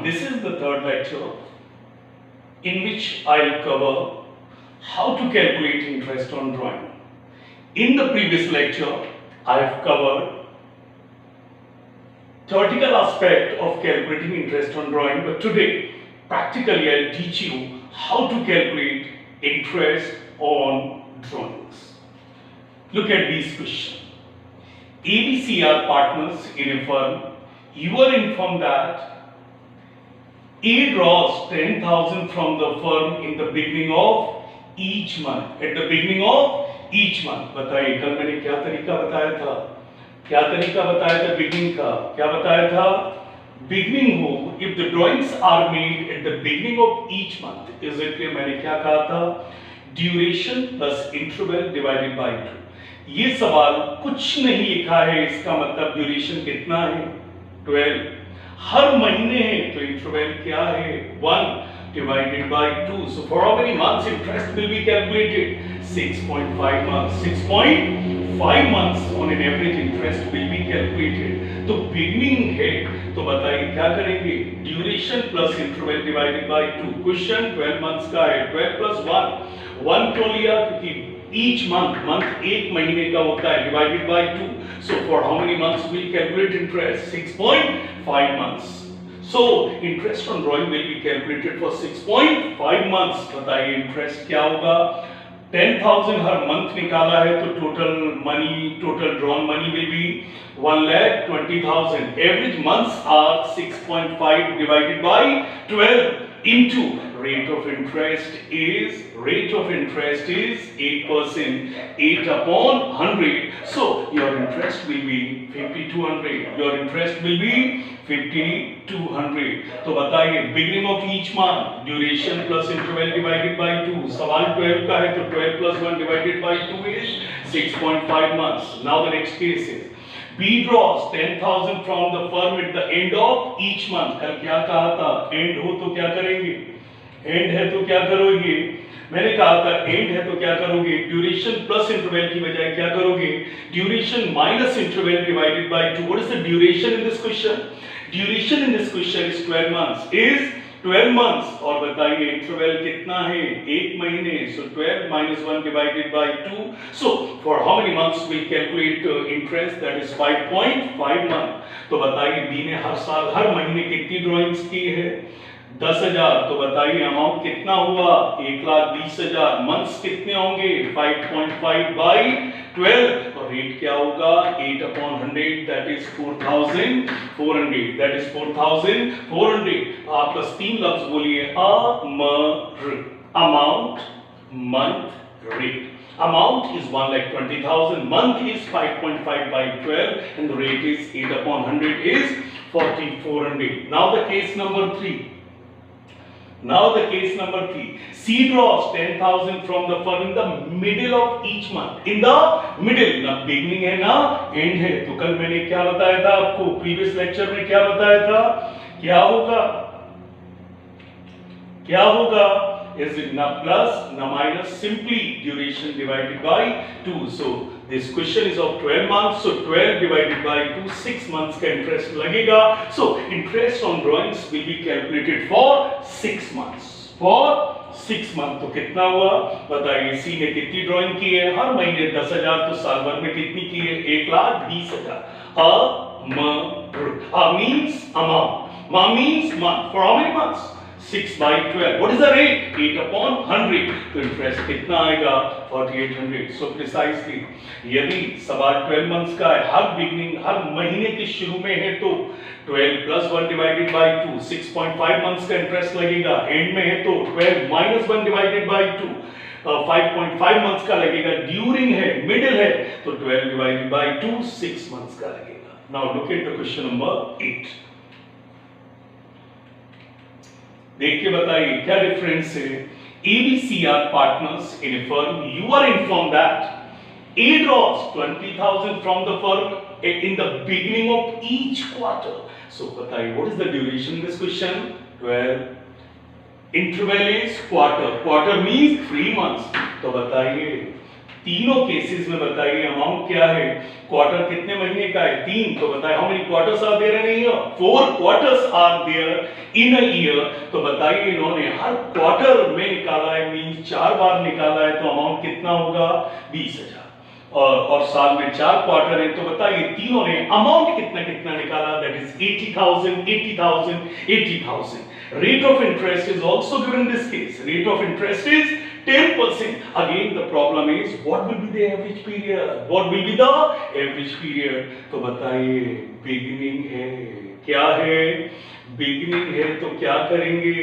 This is the third lecture in which I'll cover how to calculate interest on drawing. In the previous lecture, I've covered theoretical aspect of calculating interest on drawing, but today practically I'll teach you how to calculate interest on drawings. Look at these questions. ABC are partners in a firm. You are informed that A draws 10,000 from the firm in the beginning of each month. At the beginning of each month. बताइए कल मैंने क्या तरीका बताया था? क्या तरीका बताया था beginning का? क्या बताया था? Beginning हो, if the drawings are made at the beginning of each month, is it clear? मैंने क्या कहा था? Duration plus interval divided by 2. ये सवाल कुछ नहीं लिखा है, इसका मतलब ड्यूरेशन कितना है? 12. हर महीने है तो इंटरवल क्या है? 1 divided by 2. So for how many months interest will be calculated? 6.5 months. 6.5 months on an average interest will be calculated. तो beginning है तो बताइए क्या करेंगे? Duration plus interval divided by 2. Question 12 months का है. 12 plus 1 क्यों लिया? क्योंकि each month एक महीने का होता है, divided by 2. So for how many months we calculate interest? 6.5 months. So interest on drawing will be calculated for 6.5 months. बताइए interest क्या होगा? 10,000 हर month निकाला है तो total drawn money will be 1,20,000. Average months are 6.5 divided by 12 into rate of interest is 8%, 8 upon 100. So your interest will be 5,200. Your interest will be 5,200. तो बताइए beginning of each month, duration plus interval divided by 2. सवाल 12 का है तो 12 plus 1 divided by 2 is 6.5 months. Now the next case is B draws 10,000 from the firm at the end of each month. कल क्या कहा था? End हो तो क्या करेंगे? End है तो क्या करोगे? मैंने कहा था end है तो क्या करोगे? Duration plus interval की बजाय क्या करोगे? Duration minus interval divided by 2. What is the duration in this question? Duration in this question is 12 months. Is 12 months. और बताइए interval कितना है? 1 महीने. So 12 minus 1 divided by 2. So for how many months we calculate interest? That is 5.5 months. तो बताइए B ने हर साल हर महीने कितनी ड्राइंग्स की है? 10,000. तो बताइए अमाउंट कितना हुआ? 1,20,000. मंथ्स कितने होंगे? 5.5 by 12. और रेट क्या होगा? 8 upon 100. That is 4,400. That is 4,400. आप बस 3 लफ्ज बोलिए. Amount, month, rate. Amount is 1,20,000. Month is 5.5 by 12, and the rate is 8 upon 100 is 4,400. Now the case number 3. C draws 10,000 from the firm in the middle of each month. In the middle, ना beginning है ना end है. तो कल मैंने क्या बताया था आपको? Previous lecture में क्या बताया था? क्या होगा? Is it na plus, na minus? Simply duration divided by 2. So this question is of 12 months. So 12 divided by 2, 6 months का interest लगेगा. So interest on drawings will be calculated for 6 months. For 6 months. तो कितना हुआ? बताइए C ने कितनी drawing की है? हर महीने 10,000. तो साल भर में कितनी की है? 1,20,000. Means amount. Ma means month. For how many months? 6 by 12. What is the rate? 8 upon 100. तो इंटरेस्ट कितना आएगा? 4,800. So precisely, यदि सवाल 12 months का है, हर महीने के शुरू में है तो 12 plus 1 divided by 2, 6.5 months का इंटरेस्ट लगेगा. एंड में है तो 12 minus 1 divided by 2, 5.5 months का लगेगा. ड्यूरिंग है, मिडिल है तो 12 divided by 2, 6 months का लगेगा. Now look at the question number 8. देख के बताइए क्या डिफरेंस है? ABC are partners in a firm. You are informed that A draws 20,000 from the firm in the beginning of each quarter. So बताइए what is the duration in this question? 12. Interval is quarter. Quarter means 3 months. तो बताइए तीनों cases में बताइए amount क्या है, quarter कितने महीने का है, 3, तो बताइए how many quarters are there in a year, 4 quarters are there in a year. तो बताइए इन्होंने हर क्वार्टर में निकाला है, मींस 4 बार निकाला है, तो अमाउंट कितना होगा 20,000। और साल में 4 क्वार्टर है, तो बताइए तीनों ने अमाउंट कितना कितना निकाला, that is 80,000, 80,000, 80,000। Rate of interest is also given in this case. Rate of interest is 10%. Again, the problem is what will be the average period? What will be the average period? तो बताइए beginning है, क्या है? beginning है तो क्या करेंगे?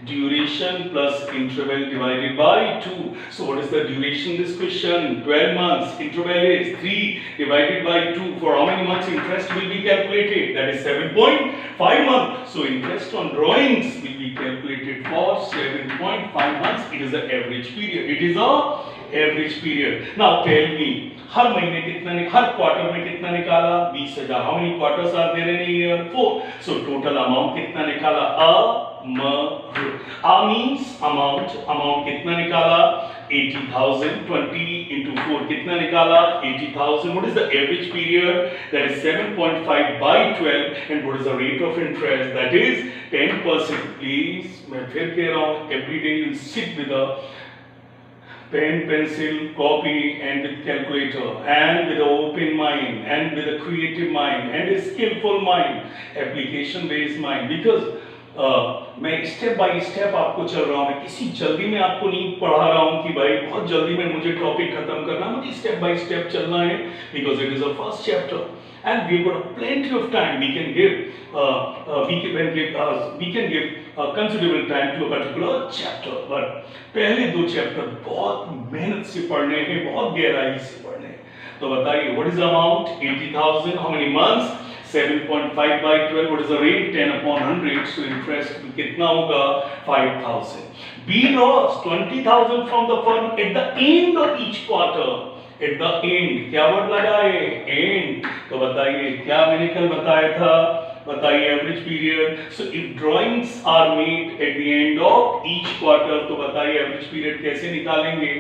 duration plus interval divided by 2. So what is the duration in this question? 12 months. Interval is 3 divided by 2. For how many months interest will be calculated? That is 7.5 months. So interest on drawings will be calculated for 7.5 months. It is the average period. It is a average period. Now tell me, हर महीने कितना हर quarter में कितना निकाला 20,000। How many quarters are there in a year 4। So total amount कितना निकाला means amount कितना निकाला 80,000। 20 into 4 कितना निकाला 80,000। What is the average period, that is 7.5 by 12 and what is the rate of interest, that is 10%। Please मैं फिर कह रहा हूं, every day you sit with a pen, pencil, copy and with calculator and with an open mind and with a creative mind and a skillful mind, application based mind, because मैं step by step आपको चल रहा हूँ, मैं किसी जल्दी में आपको नहीं पढ़ा रहा हूँ कि भाई बहुत जल्दी में मुझे टॉपिक खत्म करना, मुझे स्टेप बाय स्टेप चलना है, because it is a first chapter and we got plenty of time. We can give considerable time to a particular chapter, but पहले 2 चैप्टर बहुत मेहनत से पढ़ने हैं, बहुत गहराई से पढ़ने हैं। तो बताइए what is the amount 80,000, how many months 7.5 by 12, what is the rate 10 upon 100, so interest कितना होगा 5,000। B lost 20,000 from the firm at the end of each quarter। Eight the and क्या वर्ड लगा है एंड, तो बताइए क्या मैंने कल बताया था, बताइए average period. So if drawings are made at the end of each quarter, तो बताइए एवरेज पीरियड कैसे निकालेंगे,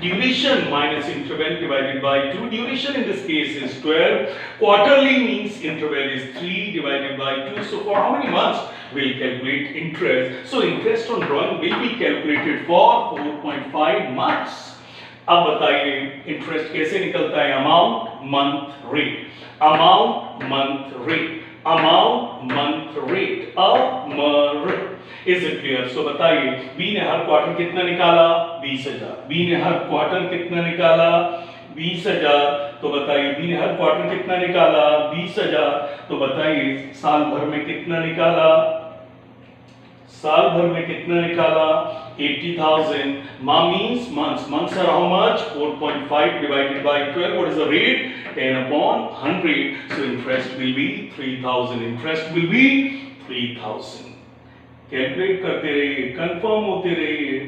duration minus interval divided by 2। Duration in this case is 12, quarterly means interval is 3 divided by 2। So for how many months we'll calculate interest? So interest on drawing will be calculated for 4.5 months। अब बताइए interest कैसे निकलता है, amount month rate, amount month rate, amount month rate, is it clear? So बताइए B ने हर quarter कितना निकाला 20,000, B ने हर क्वार्टर कितना निकाला 20,000। तो बताइए बी ने हर क्वार्टर कितना निकाला 20,000, तो बताइए साल भर में कितना निकाला, साल भर में कितना निकाला 80,000। means months are how much 4.5 divided by 12, what is the rate 10 upon 100, so interest will be 3,000, interest will be 3,000। Calculate करते रहिए, कंफर्म होते रहिए,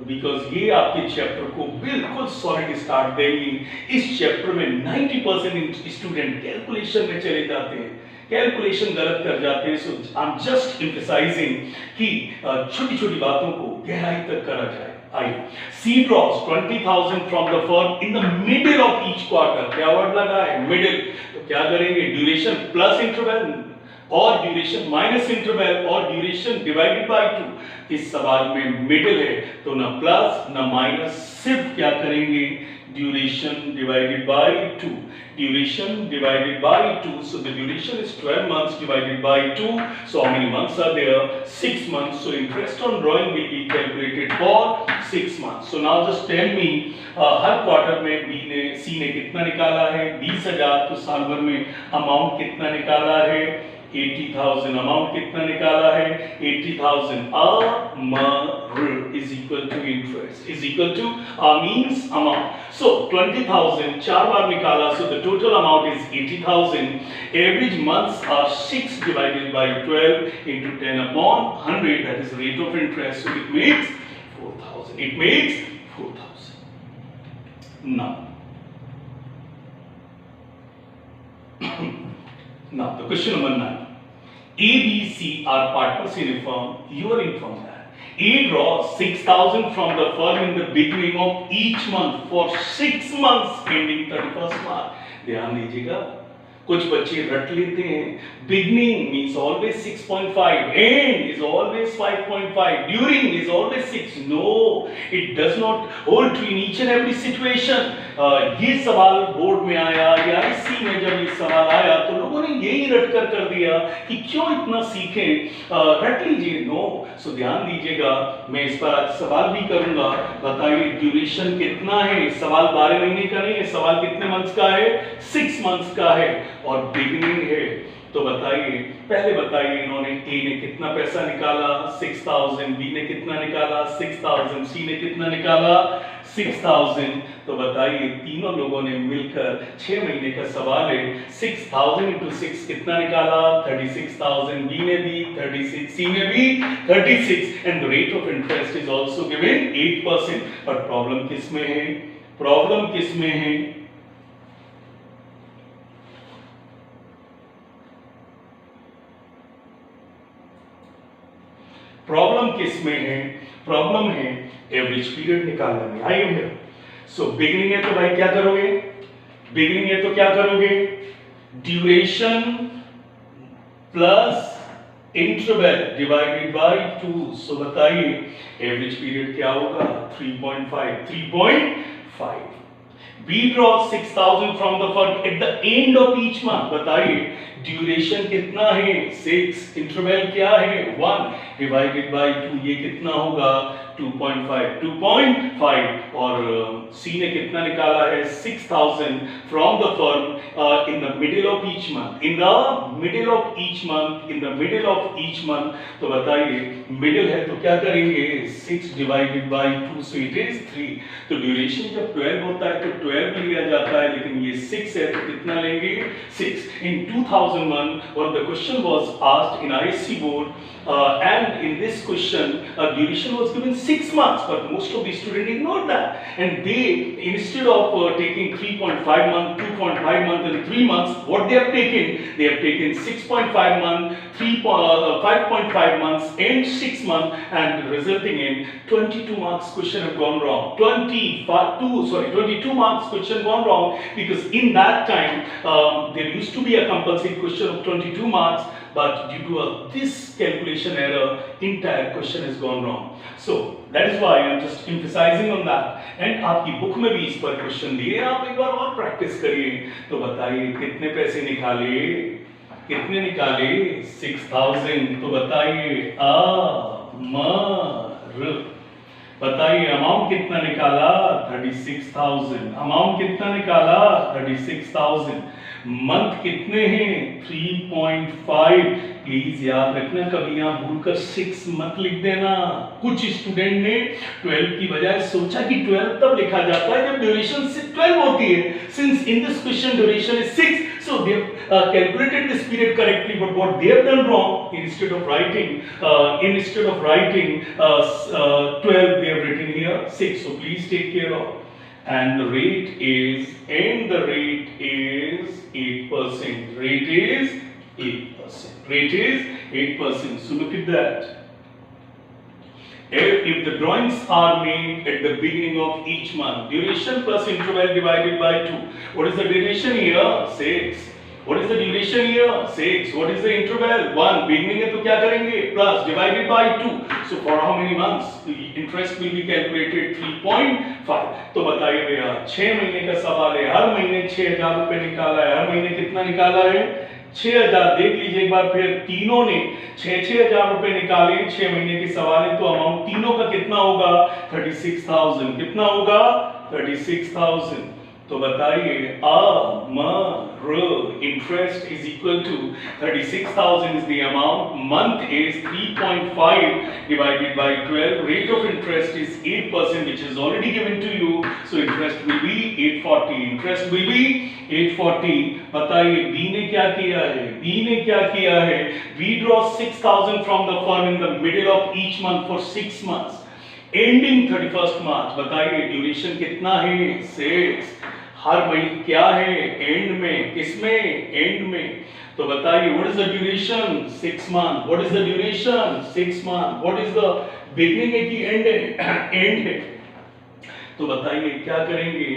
बिकॉज ये आपके चैप्टर को बिल्कुल सॉलिड स्टार्ट देंगी। इस चैप्टर में 90% स्टूडेंट कैलकुलेशन में चले जाते हैं, कैलकुलेशन गलत कर जाते हैं। सो आई एम जस्ट एम्फसाइजिंग कि छोटी छोटी बातों को गहराई तक करा जाए। आइए, सी ड्रॉस 20,000 from the firm in the middle of each quarter, क्या वर्ड लगा है मिडिल, तो क्या करेंगे ड्यूरेशन प्लस इंटरवल और ड्यूरेशन माइनस इंटरवल और ड्यूरेशन डिवाइडेड बाय 2। इस सवाल में मिडिल है तो ना प्लस ना माइनस, सिर्फ क्या करेंगे duration divided by 2, duration divided by 2, so the duration is 12 months divided by 2, so how many months are there 6 months, so interest on drawing will be calculated for 6 months। so now just tell me her quarter में B ने सी ने कितना निकाला है 20,000, तो साल भर में अमाउंट कितना निकाला है 80,000, अमाउंट कितना निकाला है 80,000। is equal to interest is equal to means amount, so 20,000 चार बार निकाला, so the total amount is 80,000। average months are 6 divided by 12 into 10 upon 100, that is rate of interest, so it makes 4,000, it makes 4,000। now now the question number 9, A, B, C are partners in a firm, you are informed that A draws 6,000 from the firm in the beginning of each month for 6 months ending 31st March. ध्यान दीजिएगा, कुछ बच्चे रट लेते हैं, beginning means always 6.5, end is always 5.5, during is always 6. No, it does not hold true in each and every situation. ये सवाल board में आया या IC में जब ये सवाल आया तो लोगों ने यही रट कर दिया कि क्यों इतना सीखें, रट लीजिए. नो, सो ध्यान दीजिएगा, मैं इस पर आज सवाल भी करूंगा. बताइए ड्यूरेशन कितना है. सवाल 12 महीने का नहीं है, सवाल कितने मंथ्स का है, 6 मंथ्स का है और बिगिनिंग है. तो बताइए, पहले बताइए इन्होंने ए ने कितना पैसा निकाला 6000, बी ने कितना निकाला 6000, सी ने कितना निकाला 6000. तो बताइए तीनों लोगों ने मिलकर 6 महीने का सवाल है, 6000 into 6 कितना निकाला 36,000, बी ने भी 36, सी ने भी 36 and the rate of interest is also given 8%. पर प्रॉब्लम किसमें है, प्रॉब्लम किसमें है, प्रॉब्लम किसमें है, प्रॉब्लम है एवरेज पीरियड निकालने में. I hear. सो बिगिनिंग है तो भाई क्या करोगे, बिगिनिंग है तो क्या करोगे, duration plus interval divided by 2. सो बताइए एवरेज पीरियड क्या होगा 3.5. B draws 6,000 from the firm at the end of each month. बताइए ड्यूरेशन कितना है 6, इंटरवल क्या है 1 डिवाइडेड बाय 2, ये कितना होगा 2.5 और C ने कितना निकाला है 6,000 from the firm in the middle of each month, in the middle of each month, in the middle of each month. तो बताइए मिडिल है तो क्या करेंगे 6 divided by 2, so it is 3. तो ड्यूरेशन जब 12 होता है तो 12 लिया जाता है, लेकिन ये 6 है तो कितना लेंगे 6. In 2001 when the question was asked in ISC board and in this question duration was given 6 months, but most of the students ignored that and they instead of taking 3.5 months, 2.5 months and 3 months, what they have taken 6.5 months, 5.5 months and 6 months, and resulting in 22 marks question have gone wrong. 22 marks question gone wrong, because in that time there used to be a compulsory question of 22 marks, but due to this calculation error entire question has gone wrong. So that is why I am just emphasizing on that. And आपकी book में भी इस पर question दिए, आप एक बार और practice करिए. तो बताइए कितने पैसे निकाले, कितने निकाले 6,000. तो बताइए बताइए अमाउंट कितना निकाला 36,000, अमाउंट कितना निकाला 36,000. मंथ कितने हैं 3.5. प्लीज याद रखना, कभी यहाँ भूलकर 6 मत लिख देना. कुछ स्टूडेंट ने 12 की बजाय सोचा कि 12 तब लिखा जाता है जब ड्यूरेशन 12 होती है. Since in this question duration is 6, so they have calculated this period correctly, but what they have done wrong, instead of writing 12 they have written here 6. So please take care of. And the rate is 8%. Rate is 8%. So look at that. If the drawings are made at the beginning of each month, duration plus interval divided by 2. What is the duration here? 6. What is the duration here? 6. What is the interval? 1. Beginning है तो क्या करेंगे? Plus divided by 2. So for how many months? The interest will be calculated 3.5. तो बताइए भैया 6 महीने का सवाल है, हर महीने 6,000 रुपए निकाला है, हर महीने कितना निकाला है 6,000. देख लीजिए एक बार फिर, तीनों ने 6,000 रुपए निकाले, 6 महीने के सवाल है, तो अमाउंट तीनों का कितना होगा 36,000. कितना होगा 36,000. तो बताइए interest is equal to 36,000 is the amount, month is 3.5 divided by 12, rate of interest is 8%, which is already given to you, so interest will be 840. Interest will be 840. बताइए B ने क्या किया है, B draws 6,000 from the firm in the middle of each month for 6 months ending 31st March. बताइए duration कितना है 6. हर महीने क्या है एंड में, किसमें एंड में. तो बताइए what is the duration 6 months. What is the duration 6 months. What is the beginning है कि एंड है? एंड है। तो बताइए क्या करेंगे?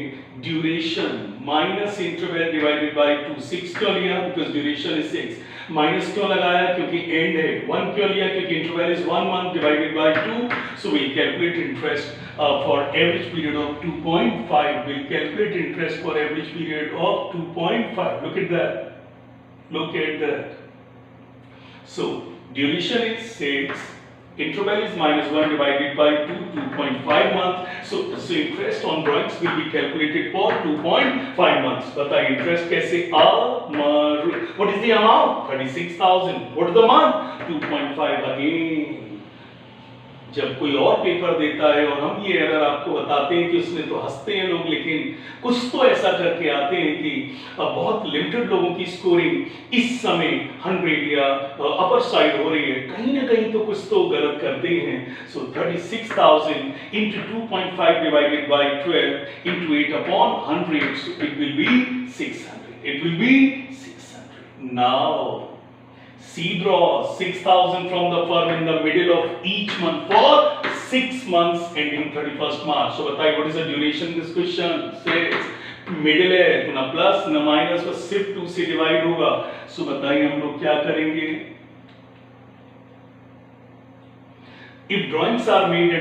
Duration minus interval divided by 2। 6 क्यों लिया? Because duration is 6। माइनस क्यों लगाया? क्योंकि एंड है। 1 क्यों लिया? क्योंकि interval is 1 month divided by 2। So we calculate interest for average period of 2.5. We'll calculate interest for average period of 2.5. Look at that. Look at that. So duration is 6. Interval is -1 divided by 2, 2.5 months. So interest on drawings will be calculated for 2.5 months. बताइए interest कैसे? What is the amount? 36,000. What is the month? 2.5 again. जब कोई और paper देता है और हम ये अगर आपको बताते हैं कि उसमें तो हंसते हैं लोग, लेकिन कुछ तो ऐसा करके आते हैं कि बहुत लिमिटेड लोगों की स्कोरिंग इस समय 100 या अपर साइड हो रही है, कहीं ना कहीं तो कुछ तो गलत करते हैं। सो 36,000 into 2.5 divided by 12 into 8 upon 100, so it will be 600. It will be 600. Now C draws 6,000 from the firm in the middle of each month for 6 months ending 31st March. So बताइए what is the duration this question? 6. Middle है तो ना plus ना minus, बस सिर्फ 2 से divide होगा। सो बताइए हम लोग क्या करेंगे? If drawings are made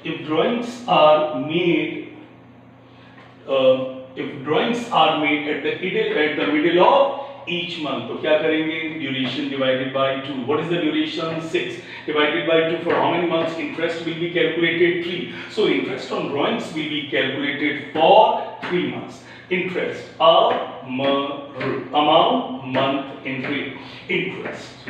if drawings are made at the middle of each month, तो क्या करेंगे? Duration divided by 2. What is the duration? 6 divided by 2 for how many months? Interest will be calculated 3. So interest on drawings will be calculated for 3 months. Interest amount month entry. Interest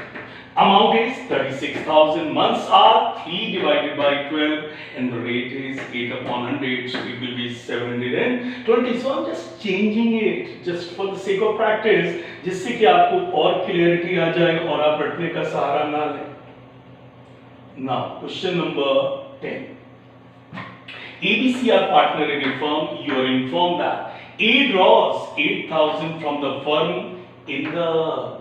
amount is 36,000. Months are 3 divided by 12 and the rate is 8 upon 100, so it will be 720. So I'm just changing it just for the sake of practice, जिससे कि आपको और clarity आ जाए और आप रटने का सहारा ना लें। Now question number 10. ABC are partner in a firm. You are informed that A draws 8,000 from the firm in the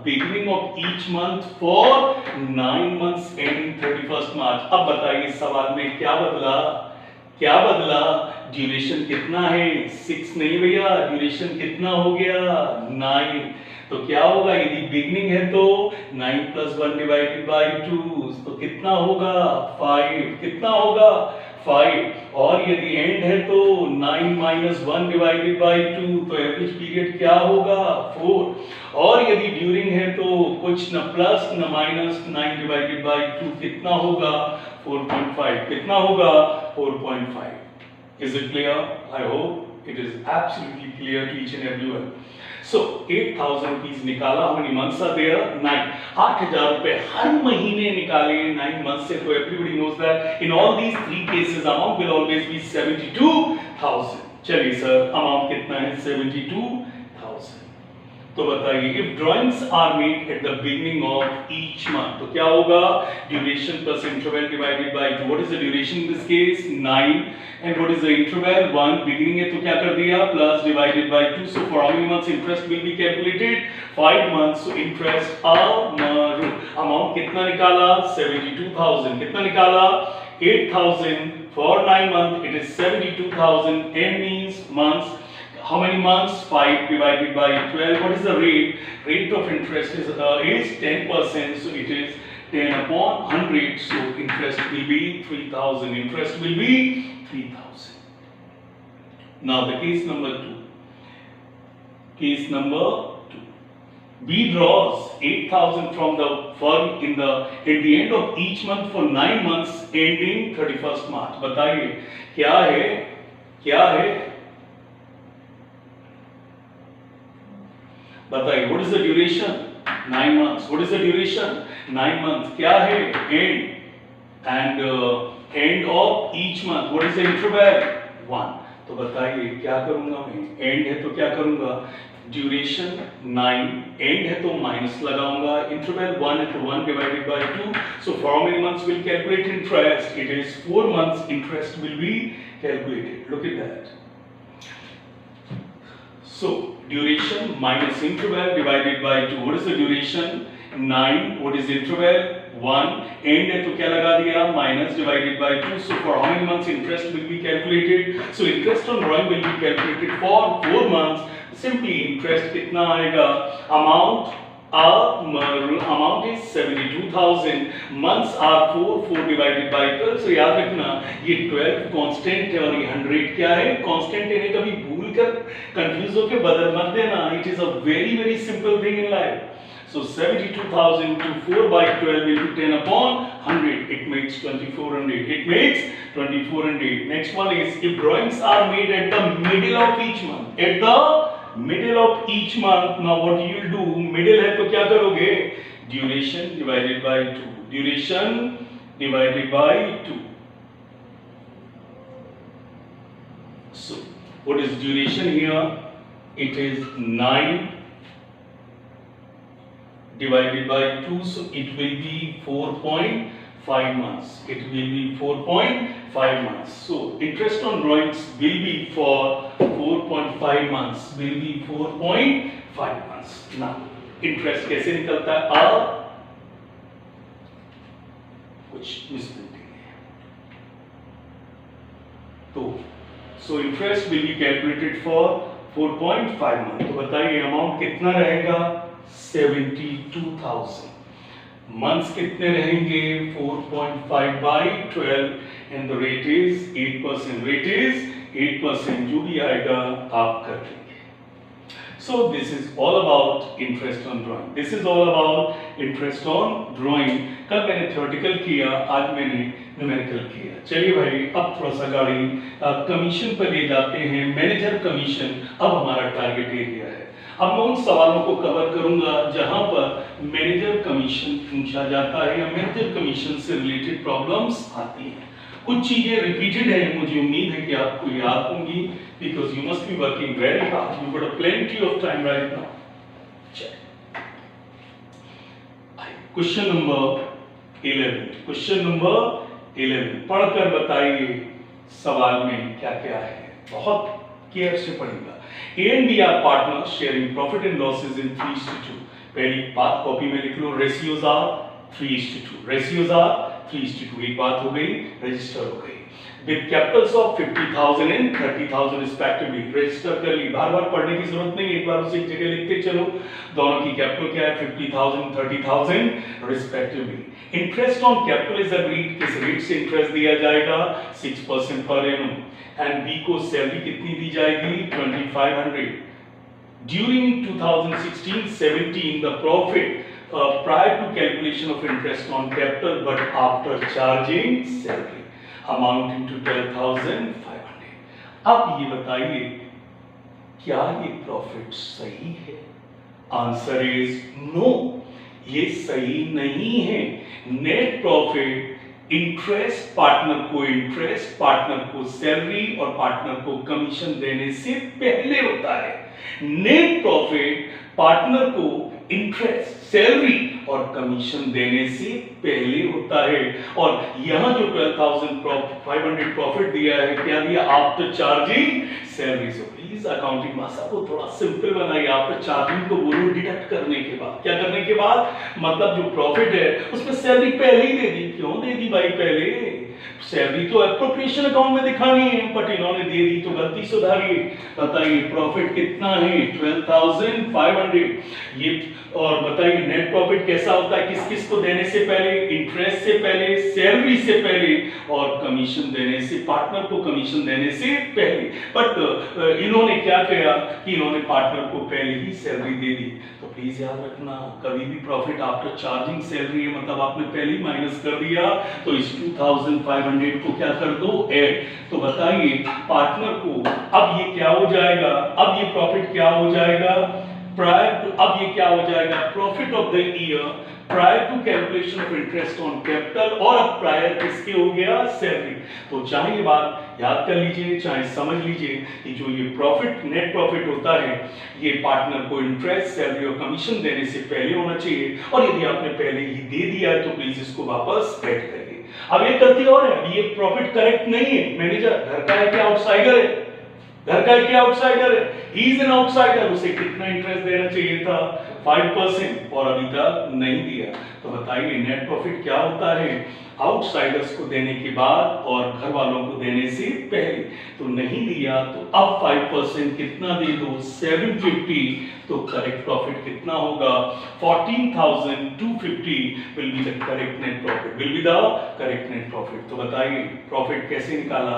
beginning of each month for 9 months ending 31st March. अब बताइए इस सवाल में क्या बदला? क्या बदला? ड्यूरेशन कितना है? 6 नहीं भैया, ड्यूरेशन कितना हो गया? 9। तो क्या होगा? यदि बिगनिंग है तो 9 + 1 डिवाइडेड बाय 2, तो कितना होगा? 5। कितना होगा? 5। और यदि एंड है तो 9 - 1 डिवाइडेड बाय 2, तो एवरेज पीरियड क्या होगा? 4। और यदि ड्यूरिंग है तो कुछ न प्लस न माइनस, 9 डिवाइडेड बाय 2 कितना होगा? 4.5। कितना होगा? 4.5। Is it clear? I hope it is absolutely clear to each and everyone. So 8,000 rupees निकाला, how many months are there? 9। 8,000 रुपए हर महीने निकाले 9 months से, तो everybody knows that in all these 3 cases amount will always be 72,000। चलिए sir, amount कितना है? 72,000। तो बताइए if drawings are made at the beginning of each month, तो क्या होगा? Duration plus interval divided by 2. What is the duration in this case? 9. And what is the interval? 1. Beginning है तो क्या कर दिया? Plus divided by 2. So for how many months interest will be calculated? 5 months. So interest amount कितना निकाला? 72,000। कितना निकाला? 8,000 for 9 months. It is 72,000. N means months. How many months? 5 divided by 12. What is the rate? Rate of interest is 10%. So it is 10 upon 100. So interest will be 3,000. Interest will be 3,000. Now the case number 2. Case number 2. B draws 8,000 from the firm at the end of each month for 9 months ending 31st March. बताइए क्या है? क्या है? बताइए what is the duration? 9 months. What is the duration? 9 months. क्या है? End and end of each month. What is the interval? 1. तो बताइए क्या करूंगा मैं? End है तो क्या करूंगा? Duration 9, end है तो माइनस लगाऊंगा, interval 1 है तो 1 divided by 2. So for how many months will calculate interest? It is 4 months. Interest will be calculated. Look at that. So duration minus interval divided by 2. What is the duration? 9. What is the interval? 1 and है तो क्या लगा दिया minus divided by 2. So for how many months interest will be calculated? So interest on drawing will be calculated for 4 months. Simply interest कितना आएगा? amount is 72,000. months are 4 divided by 12. so याद रखना ये 12 कांस्टेंट है और ये 100 क्या है? कांस्टेंट है. कभी भूल कर कंफ्यूज होकर बदल मत देना. It is a very simple thing in life. So 72,000 to 4 by 12 will be 10 upon 100. It makes 2400. It makes 2400. Next one is if drawings are made at the middle of each month. At the middle of each month. Now what you will do? Middle है तो क्या करोगे? Duration divided by 2. Duration divided by 2. So what is duration here? It is 9. divided by 2, so it will be 4.5 months. It will be 4.5 months. So interest on drawings will be for 4.5 months. Will be 4.5 months. Now interest कैसे निकलता है? कुछ misprinting है तो so interest will be calculated for 4.5 months. तो बताइए amount कितना रहेगा? 72,000. मंथ्स कितने रहेंगे? 4.5 by 12 and the rate is 8%. Rate is 8%. जो भी आएगा आप कर देंगे. So this is all about interest on drawing. This is all about interest on drawing. कल मैंने theoretical किया, आज मैंने numerical किया. चलिए भाई अब थोड़ा सा गाड़ी कमीशन पर ले जाते हैं. मैनेजर कमीशन अब हमारा टारगेट एरिया है. अब मैं उन सवालों को कवर करूंगा जहां पर मैनेजर कमीशन पूछा जाता है या मैनेजर कमीशन से रिलेटेड प्रॉब्लम्स आती हैं. कुछ चीजें रिपीटेड है, मुझे उम्मीद है कि आपको याद होंगी because you must be working very hard. You got plenty of time right now. Question number 11. Question number 11 पढ़कर बताइए सवाल में क्या क्या है. बहुत केयर से पढ़ेगा. A and B are partners sharing profit and losses in 3:2. पहली बात कॉपी में लिख लो. Ratios are 3:2. Ratios are 3:2. एक बात हो गई, रजिस्टर हो गई. With capitals of 50,000 and 30,000 respectively. Register कर ली. बार-बार पढ़ने की जरूरत नहीं, एक बार उसे एक जगह लिखते चलो. दोनों की कैपिटल क्या है? 50,000 30,000 respectively. Interest on capital is agreed. किस रेट से इंटरेस्ट दिया जाएगा? 6% per annum. And B को सैलरी कितनी दी जाएगी? 2,500. During 2016-17, the profit prior to calculation of interest on capital, but after charging salary, amounting to 12,500. अब ये बताइए क्या ये प्रॉफिट सही है? Answer is no. ये सही नहीं है. नेट प्रॉफिट इंटरेस्ट पार्टनर को सैलरी और पार्टनर को कमीशन देने से पहले होता है. नेट प्रॉफिट पार्टनर को इंटरेस्ट, सैलरी और कमीशन देने से पहले होता है. और यहां जो 12,500 प्रॉफिट दिया है, क्या दिया? After charging salary. So please accounting भाषा को थोड़ा सिंपल बनाइए. आफ्टर चार्जिंग को बोलो डिडक्ट करने के बाद. क्या करने के बाद? मतलब जो प्रॉफिट है उसमें सैलरी पहले ही दे दी. क्यों दे दी भाई पहले? सैलरी तो एप्रोप्रिएशन अकाउंट में दिखानी है, बट इन्होंने दे दी तो गलती सुधारिए. बताइए प्रॉफिट कितना है? 12,500. ये और बताइए नेट प्रॉफिट कैसा होता है? किस किस को देने से पहले? इंटरेस्ट से पहले, सैलरी से पहले और कमीशन देने से, पार्टनर को कमीशन देने से पहले. बट इन्होंने क्या किया कि इन्होंने पार्टनर को पहले ही सैलरी दे दी. तो प्लीज याद रखना कभी भी प्रॉफिट आफ्टर चार्जिंग सैलरी है, मतलब आपने पहले ही माइनस कर दिया. तो इस 2,500 को क्या कर दो? ऐड. तो बताइए पार्टनर को अब ये क्या हो जाएगा? अब ये प्रॉफिट क्या हो जाएगा? प्रायर टू, अब ये क्या हो जाएगा? Profit of the year prior to calculation of interest on capital. और अब प्रायर किसके हो गया? सैलरी. तो चाहे ये बात याद कर लीजिए, चाहे समझ लीजिए कि जो ये प्रॉफिट, नेट प्रॉफिट होता है, ये पार्टनर को इंटरेस्ट, सैलरी और कमीशन देने से पहले होना चाहिए. और यदि आपने पहले ही दे दिया है तो प्लीज इसको वापस ऐड करिए. अब एक गलती और है, अब ये प्रॉफिट करेक्ट नहीं है. मैनेजर घर का है कि आउटसाइडर है? घर का एक आउटसाइडर है, ही इज एन आउटसाइडर, उसे कितना इंटरेस्ट देना चाहिए था 5% और अभी तक नहीं दिया। तो बताइए नेट प्रॉफिट क्या होता है आउटसाइडर्स को देने के बाद और घर वालों को देने से पहले। तो नहीं दिया तो अब 5% कितना दे दो 750, तो करेक्ट प्रॉफिट कितना होगा 14,250 will be the correct net profit, will be the correct net profit. तो बताइए प्रॉफिट कैसे निकाला,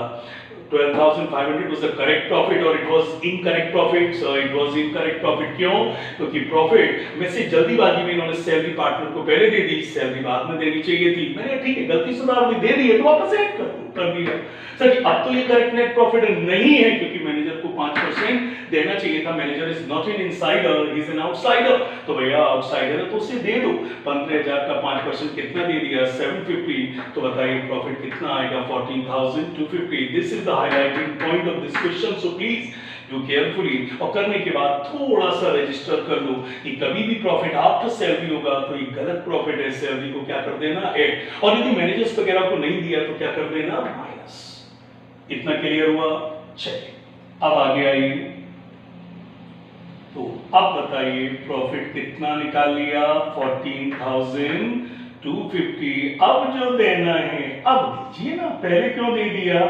12,500 was the correct profit or it was incorrect profit? So it was incorrect profit। क्यों? क्योंकि प्रॉफिट में से जल्दीबाजी में इन्होंने सैलरी पार्टनर को पहले दे दी, सैलरी बाद में देनी चाहिए थी। मैंने ठीक है गलती सुधार दी, दे दी है तो वापस ऐड कर दिया। सर अब तो ये करेक्ट नेट प्रॉफिट नहीं है क्योंकि मैनेजर को 5% देना चाहिए था। Manager is not an insider, he is an outsider. तो भैया आउटसाइडर है तो उसे दे दो। 15,000 का 5% कितना दे दिया 750। तो बताइए प्रॉफिट कितना आएगा 14,250। This is the highlighting point of this question, so please do carefully. और करने के बाद थोड़ा सा रजिस्टर कर लो कि कभी भी प्रॉफिट आफ्टर सैलरी होगा तो ये गलत प्रॉफिट है, सैलरी को क्या कर देना ऐड, और यदि मैनेजर्स वगैरह को नहीं दिया तो क्या कर देना माइनस। इतना क्लियर हुआ? चलिए अब आगे आइए। तो अब बताइए प्रॉफिट कितना निकाल लिया 14,250। अब जो देना है अब दीजिए ना, पहले क्यों दे दिया,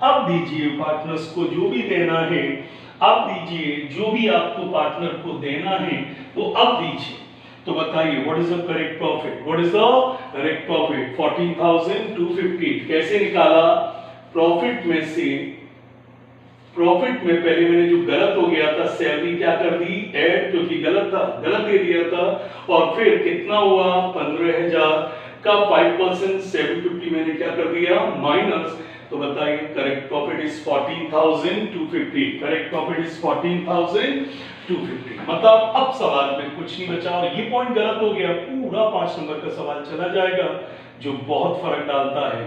अब दीजिए पार्टनर्स को जो भी देना है, अब दीजिए जो भी आपको पार्टनर को देना है वो अब दीजिए। तो बताइए what is the correct profit, what is the correct profit 14,250 कैसे निकाला। प्रॉफिट में से, प्रॉफिट में पहले मैंने जो गलत हो गया था सैलरी क्या कर दी ऐड, क्योंकि गलत था, गलत दे दिया था। और फिर कितना हुआ 15,000 का 5% 750 मैंने क्या कर दिया माइनस। तो बताइए correct profit is 14,250, correct profit is 14,250। मतलब अब सवाल में कुछ नहीं बचा और ये पॉइंट गलत हो गया, पूरा 5 नंबर का सवाल चला जाएगा जो बहुत फर्क डालता है।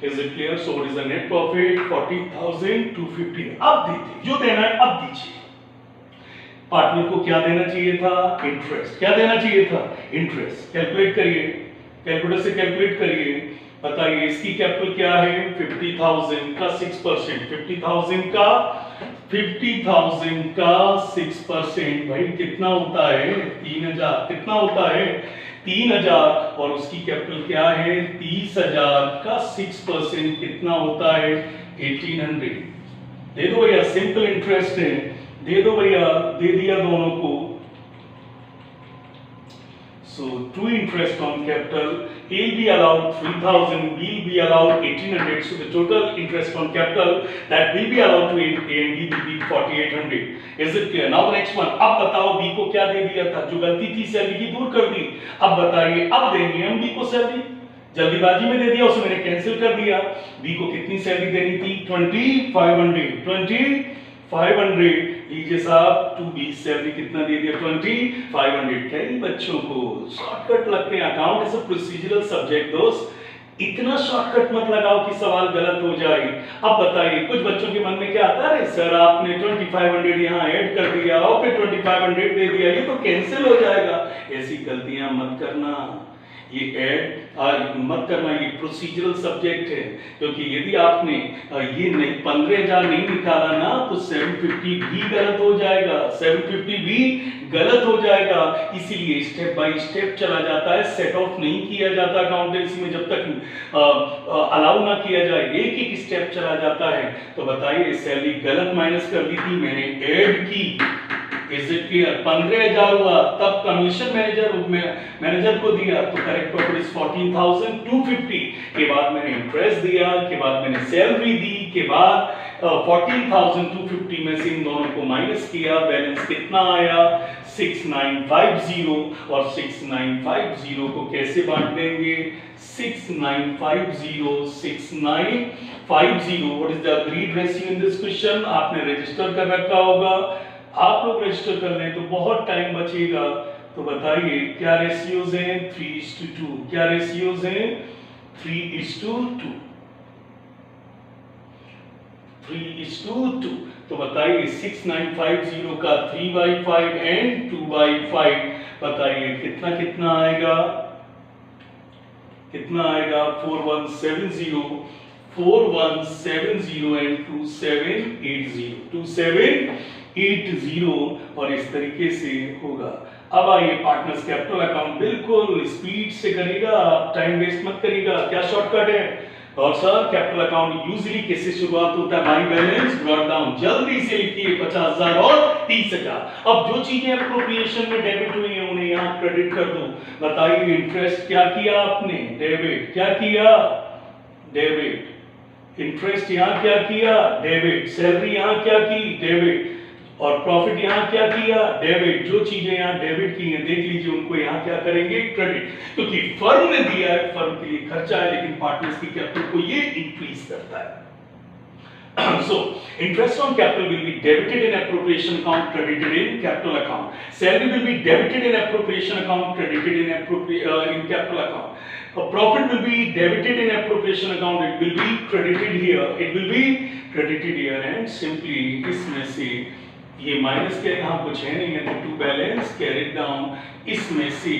Is it clear? So what is the net profit 40,250। अब दीजिए जो देना है अब दीजिए। पार्टनर को क्या देना चाहिए था इंटरेस्ट, क्या देना चाहिए था इंटरेस्ट। कैलकुलेट करिए, कैलकुलेटर से कैलकुलेट करिए। बताइए इसकी कैपिटल क्या है 50,000 का 6%, 50,000 का 6% भाई कितना होता है 3,000, कितना होता है 3,000। और उसकी कैपिटल क्या है 30,000 का 6% कितना होता है 1,800। दे दो भैया, सिंपल इंटरेस्ट है, दे दो भैया, दे दिया दोनों को। So true interest on capital, A will be allowed 3,000, B will be allowed 1,800. So the total interest on capital that will be allowed to A and B will be 4,800. Is it clear? Now the next one. अब बताओ B को क्या दे दिया था, जो गलती थी salary की दूर कर दी। अब बताइए अब देंगे हम B को सैलरी, जल्दीबाजी में दे दिया, उसे मैंने कैंसिल कर दिया। B को कितनी सैलरी देनी थी 2,500, 2,500। लीजिए साहब 2B सैलरी कितना दे दिया 2,500। कई बच्चों को शॉर्टकट लगते हैं, account is a procedural subject दोस्त। इतना शॉर्टकट मत लगाओ कि सवाल गलत हो जाए। अब बताइए कुछ बच्चों के मन में क्या आता है, सर आपने 2,500 यहाँ ऐड कर दिया और फिर 2,500 दे दिया, ये तो कैंसिल हो जाएगा। ऐसी गलतियां मत करना, ये ऐड मत करना, ये प्रोसीजरल सब्जेक्ट है। क्योंकि यदि आपने ये नहीं 15,000 नहीं निकाला ना तो 750 भी गलत हो जाएगा, 750 भी गलत हो जाएगा। इसीलिए स्टेप बाय स्टेप चला जाता है, सेट ऑफ नहीं किया जाता अकाउंटेंसी में जब तक अलाउ ना किया जाए, एक एक स्टेप चला जाता है। तो बताइए सैलरी गलत माइनस कर दी थी, मैंने ऐड की। Is it clear? 15,000 हुआ, तब कमीशन मैनेजर को दिया, तो करेक्ट प्रॉफिट इज 14,250। के बाद मैंने इंटरेस्ट दिया, के बाद मैंने सैलरी दी, के बाद 14,250 में से इन दोनों को माइनस किया, बैलेंस कितना आया 6,950। और 6,950 को कैसे बांट देंगे 6,950, 6,950। What is the agreed ratio in this question, आपने रजिस्टर कर रखा होगा, आप लोग रजिस्टर कर लें तो बहुत टाइम बचेगा। तो बताइए क्या रेशियोज हैं 3:2, क्या रेशियोज हैं 3:2, 3:2। तो बताइए 6,950 का 3/5 एंड 2/5 बताइए कितना कितना आएगा 4170। 4170 एंड 2780 और इस तरीके से होगा। अब आइए पार्टनर्स कैपिटल अकाउंट बिल्कुल स्पीड से करिएगा, टाइम वेस्ट मत करिएगा। क्या शॉर्टकट है? और सर कैपिटल अकाउंट यूजुअली कैसे शुरुआत होता है? By balance brought down. जल्दी से लिखिए 50,000 और 30,000। अब जो चीजें अप्रोप्रिएशन में डेबिट हुई हैं उन्हें यहां क्रेडिट कर दो। बताइए इंटरेस्ट क्या किया आपने? डेबिट। क्या किया? डेबिट। इंटरेस्ट यहां क्या किया? डेबिट। सैलरी यहां क्या की? डेबिट। और प्रॉफिट यहां क्या किया? डेबिट। जो चीजें यहां डेबिट की हैं देख लीजिए उनको यहां क्या करेंगे? क्रेडिट। क्योंकि फर्म ने दिया है, फर्म के लिए खर्चा है, लेकिन पार्टनर्स की कैपिटल को ये इंक्रीज करता है। So interest on capital will be debited in appropriation account, credited in capital account. Salary will be debited in appropriation account, credited in capital account. Profit will be debited in appropriation account. It will be credited here. It will be credited here, and simply इसमें से ये minus किया, यहाँ कुछ है नहीं है तो टू बैलेंस कैरिड डाउन, इसमें से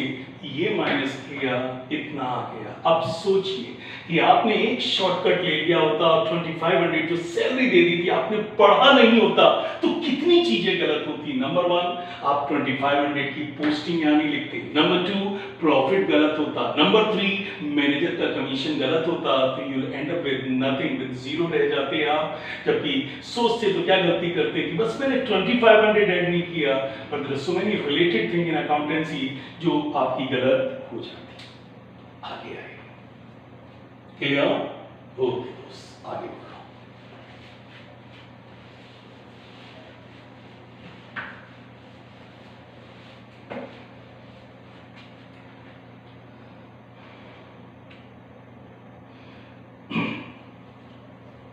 ये माइनस किया, इतना आ गया। अब सोचिए कि आपने एक शॉर्टकट ले लिया होता, 2500 जो सैलरी दे दी थी, आपने पढ़ा नहीं होता तो कितनी चीजें गलत होती। नंबर 1, आप 2500 की पोस्टिंग यहाँ नहीं लिखते। नंबर 2, प्रॉफिट गलत होता। नंबर 3, मैनेजर का कमीशन गलत होता, तो you and up with nothing, with zero रह जाते आप। जबकि सोचते तो क्या गलती करते कि बस मैंने 2500 ऐड नहीं किया, but there are so many related thing in accountancy जो आपकी गलत हो जाती। आगे आए क्लियर? ओके, आगे